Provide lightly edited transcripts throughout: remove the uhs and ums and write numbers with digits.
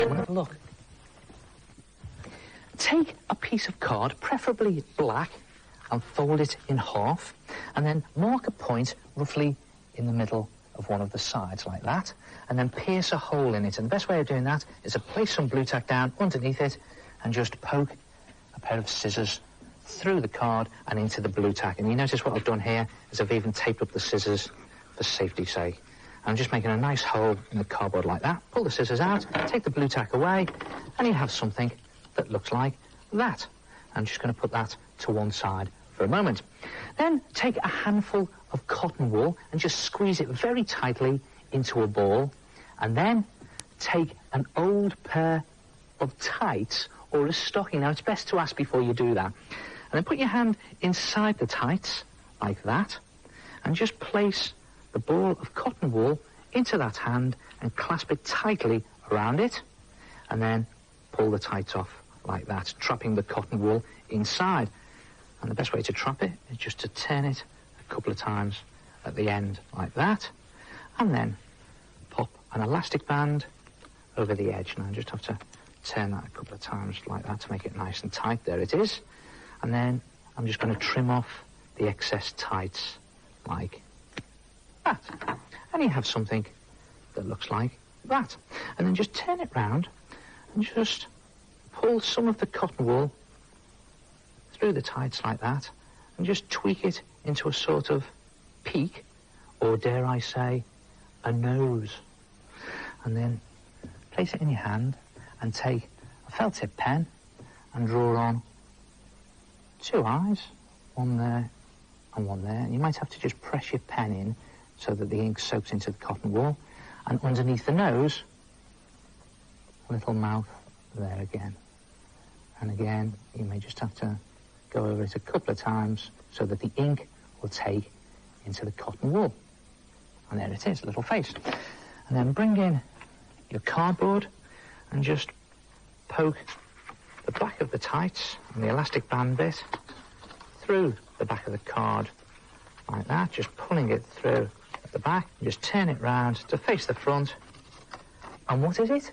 Come and have a look. Take a piece of card, preferably black, and fold it in half, and then mark a point roughly in the middle of one of the sides like that, and then pierce a hole in it. And the best way of doing that is to place some blue tack down underneath it and just poke a pair of scissors through the card and into the blue tack. And you notice what I've done here is I've even taped up the scissors for safety's sake. I'm just making a nice hole in the cardboard like that. Pull the scissors out, take the blue tack away, and you have something that looks like that. I'm just going to put that to one side for a moment. Then take a handful of cotton wool and just squeeze it very tightly into a ball, and then take an old pair of tights or a stocking. Now, it's best to ask before you do that. And then put your hand inside the tights like that, and just place the ball of cotton wool into that hand and clasp it tightly around it, and then pull the tights off like that, trapping the cotton wool inside. And the best way to trap it is just to turn it a couple of times at the end like that, and then pop an elastic band over the edge. Now I just have to turn that a couple of times like that to make it nice and tight. There it is. And then I'm just going to trim off the excess tights like that. And you have something that looks like that. And then just turn it round and just pull some of the cotton wool through the tights like that and just tweak it into a sort of peak, or dare I say, a nose. And then place it in your hand and take a felt tip pen and draw on two eyes, one there and one there. And you might have to just press your pen in so that the ink soaks into the cotton wool. And underneath the nose, a little mouth there again. And again, you may just have to go over it a couple of times so that the ink will take into the cotton wool. And there it is, a little face. And then bring in your cardboard and just poke the back of the tights and the elastic band bit through the back of the card like that, just pulling it through at the back. Just turn it round to face the front. And what is it?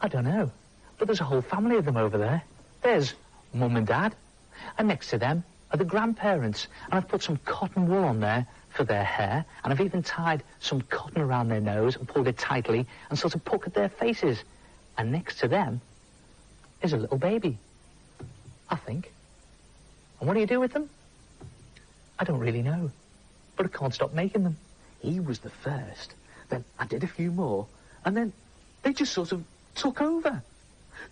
I don't know. But there's a whole family of them over there. There's Mum and Dad, and next to them are the grandparents. And I've put some cotton wool on there for their hair, and I've even tied some cotton around their nose and pulled it tightly and sort of puckered their faces. And next to them is a little baby, I think. And what do you do with them? I don't really know, but I can't stop making them. He was the first, then I did a few more, and then they just sort of took over.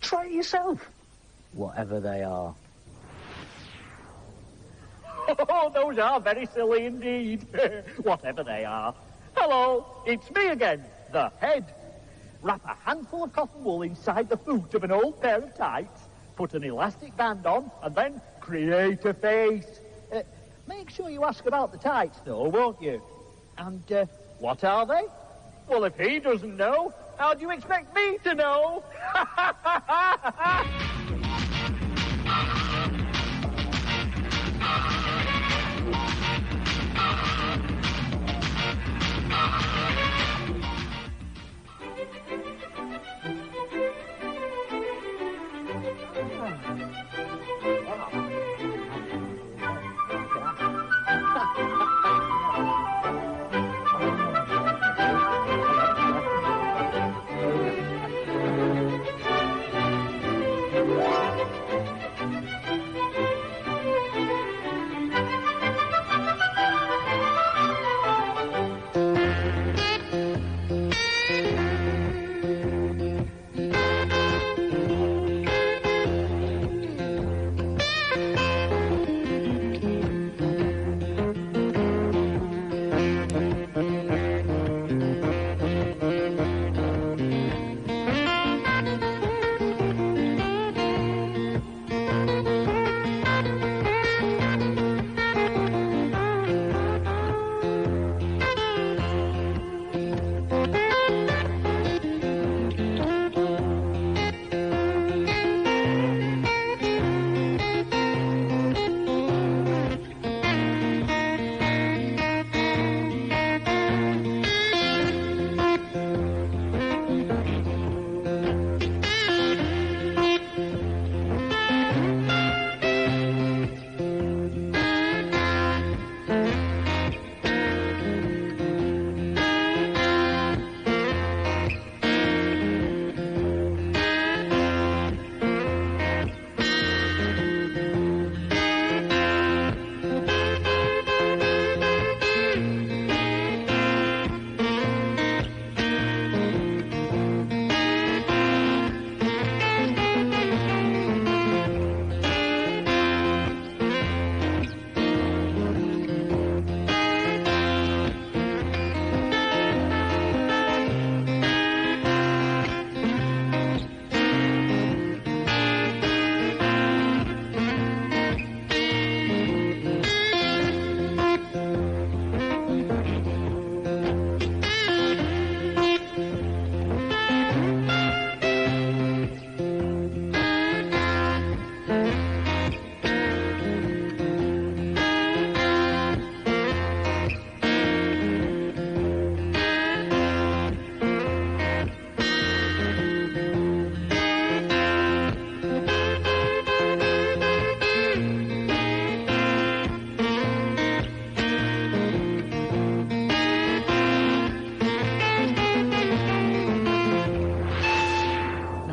Try it yourself. Whatever they are. Oh, those are very silly indeed. Whatever they are. Hello, it's me again, the head. Wrap a handful of cotton wool inside the boot of an old pair of tights, put an elastic band on, and then create a face. Make sure you ask about the tights, though, won't you? And, what are they? Well, if he doesn't know, how do you expect me to know?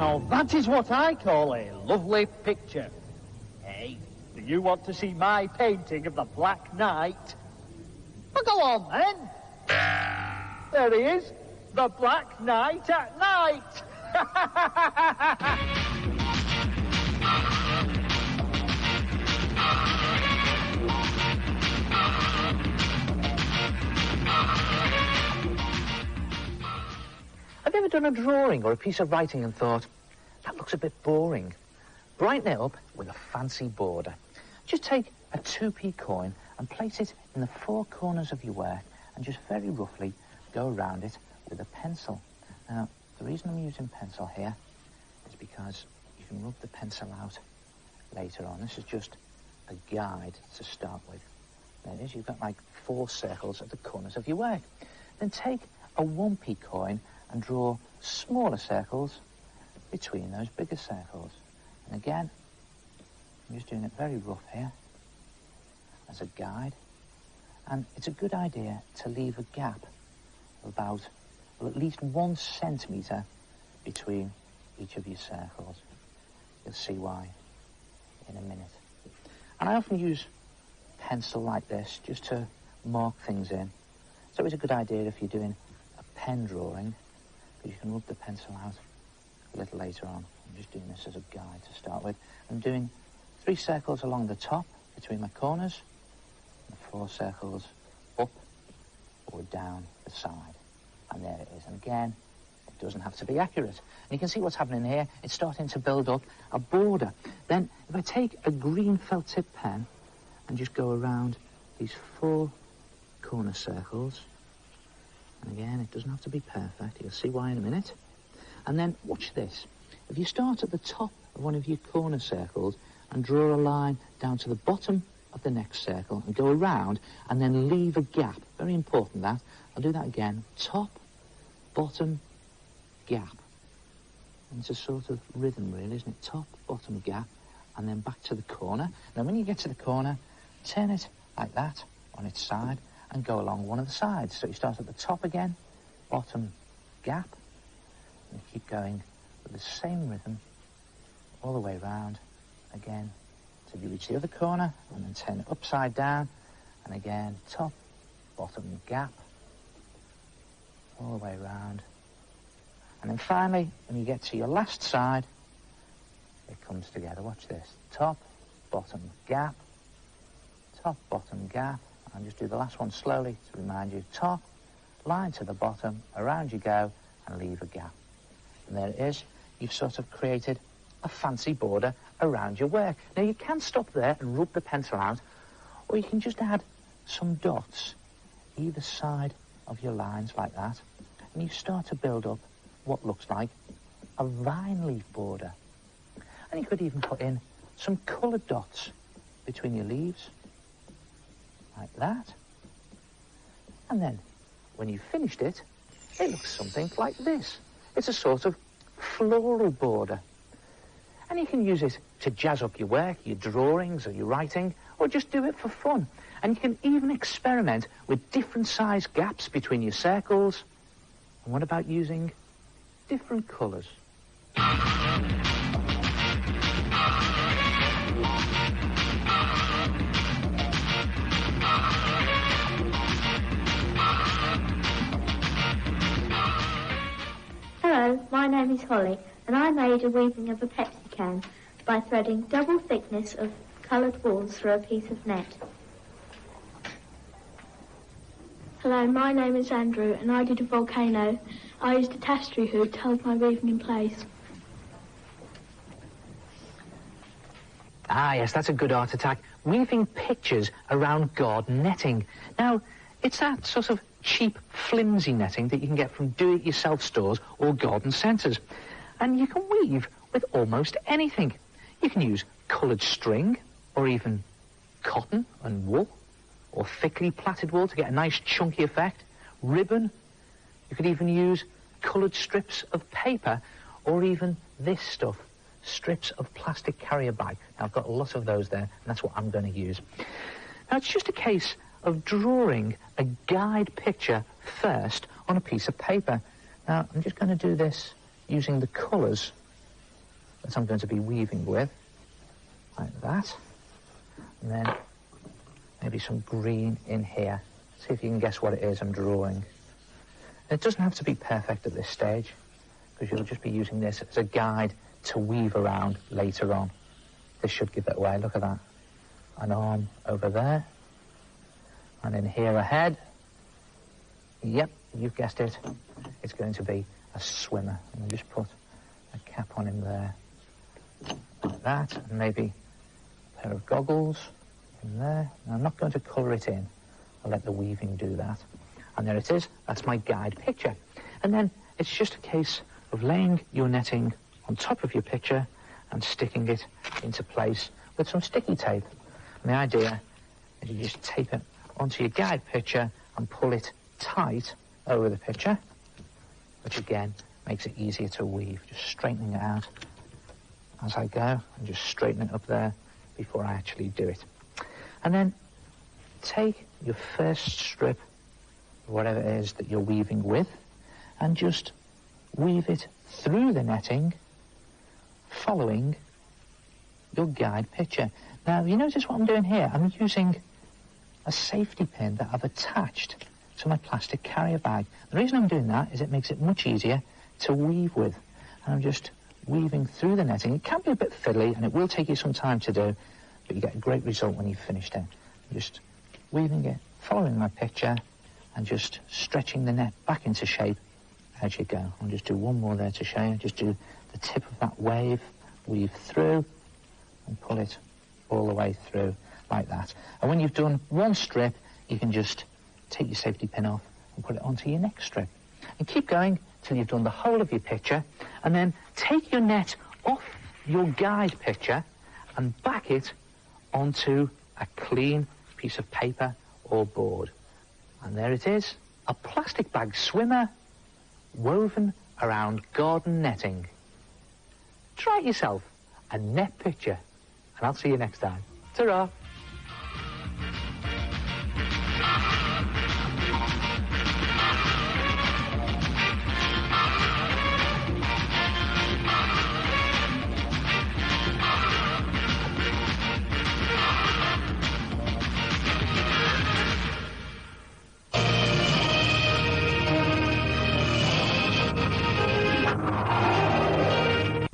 Now that is what I call a lovely picture. Hey, do you want to see my painting of the Black Knight? Well, go on then. There he is, the Black Knight at night. Have you ever done a drawing or a piece of writing and thought, that looks a bit boring? Brighten it up with a fancy border. Just take a 2p coin and place it in the four corners of your work and just very roughly go around it with a pencil. Now, the reason I'm using pencil here is because you can rub the pencil out later on. This is just a guide to start with. There it is, you've got like 4 circles at the corners of your work. Then take a 1p coin and draw smaller circles between those bigger circles. And again, I'm just doing it very rough here as a guide. And it's a good idea to leave a gap of about, well, at least 1 centimetre between each of your circles. You'll see why in a minute. And I often use pencil like this just to mark things in. So it's a good idea if you're doing a pen drawing, because you can rub the pencil out a little later on. I'm just doing this as a guide to start with. I'm doing 3 circles along the top between my corners, and 4 circles up or down the side. And there it is. And again, it doesn't have to be accurate. And you can see what's happening here. It's starting to build up a border. Then if I take a green felt tip pen and just go around these 4 corner circles, and again, it doesn't have to be perfect. You'll see why in a minute. And then watch this. If you start at the top of one of your corner circles and draw a line down to the bottom of the next circle and go around and then leave a gap. Very important that. I'll do that again. Top, bottom, gap. And it's a sort of rhythm really, isn't it? Top, bottom, gap, and then back to the corner. Now when you get to the corner, turn it like that on its side and go along one of the sides. So you start at the top again, bottom, gap, and keep going with the same rhythm all the way round again till you reach the other corner, and then turn it upside down, and again, top, bottom, gap, all the way round. And then finally, when you get to your last side, it comes together. Watch this. Top, bottom, gap, top, bottom, gap. I'll just do the last one slowly to remind you. Top, line to the bottom, around you go, and leave a gap. And there it is. You've sort of created a fancy border around your work. Now, you can stop there and rub the pencil out, or you can just add some dots either side of your lines like that, and you start to build up what looks like a vine leaf border. And you could even put in some coloured dots between your leaves, like that. And then, when you've finished it, it looks something like this. It's a sort of floral border. And you can use it to jazz up your work, your drawings or your writing, or just do it for fun. And you can even experiment with different size gaps between your circles. And what about using different colours? Hello, my name is Holly, and I made a weaving of a Pepsi can by threading double thickness of coloured walls through a piece of net. Hello, my name is Andrew, and I did a volcano. I used a tapestry hood to hold my weaving in place. Ah, yes, that's a good art attack. Weaving pictures around garden netting. Now, it's that sort of cheap, flimsy netting that you can get from do-it-yourself stores or garden centres. And you can weave with almost anything. You can use coloured string, or even cotton and wool, or thickly plaited wool to get a nice chunky effect, ribbon. You could even use coloured strips of paper, or even this stuff, strips of plastic carrier bag. Now, I've got a lot of those there, and that's what I'm going to use. Now, it's just a case of drawing a guide picture first on a piece of paper. Now, I'm just going to do this using the colours that I'm going to be weaving with, like that. And then maybe some green in here. See if you can guess what it is I'm drawing. It doesn't have to be perfect at this stage, because you'll just be using this as a guide to weave around later on. This should give it away. Look at that. An arm over there. And in here a head. Yep, you've guessed it. It's going to be a swimmer. And we'll just put a cap on him there. Like that. And maybe a pair of goggles in there. Now, I'm not going to colour it in. I'll let the weaving do that. And there it is. That's my guide picture. And then it's just a case of laying your netting on top of your picture and sticking it into place with some sticky tape. And the idea is you just tape it onto your guide picture and pull it tight over the picture, which again makes it easier to weave. Just straightening it out as I go and just straighten it up there before I actually do it. And then take your first strip, whatever it is that you're weaving with, and just weave it through the netting, following your guide picture. Now, you notice what I'm doing here? I'm using a safety pin that I've attached to my plastic carrier bag. The reason I'm doing that is it makes it much easier to weave with. And I'm just weaving through the netting. It can be a bit fiddly, and it will take you some time to do, but you get a great result when you've finished it. Just weaving it, following my picture, and just stretching the net back into shape as you go. I'll just do one more there to show you. Just do the tip of that wave, weave through, and pull it all the way through like that. And when you've done one strip, you can just take your safety pin off and put it onto your next strip. And keep going till you've done the whole of your picture, and then take your net off your guide picture and back it onto a clean piece of paper or board. And there it is, a plastic bag swimmer woven around garden netting. Try it yourself, a net picture, and I'll see you next time. Ta-ra!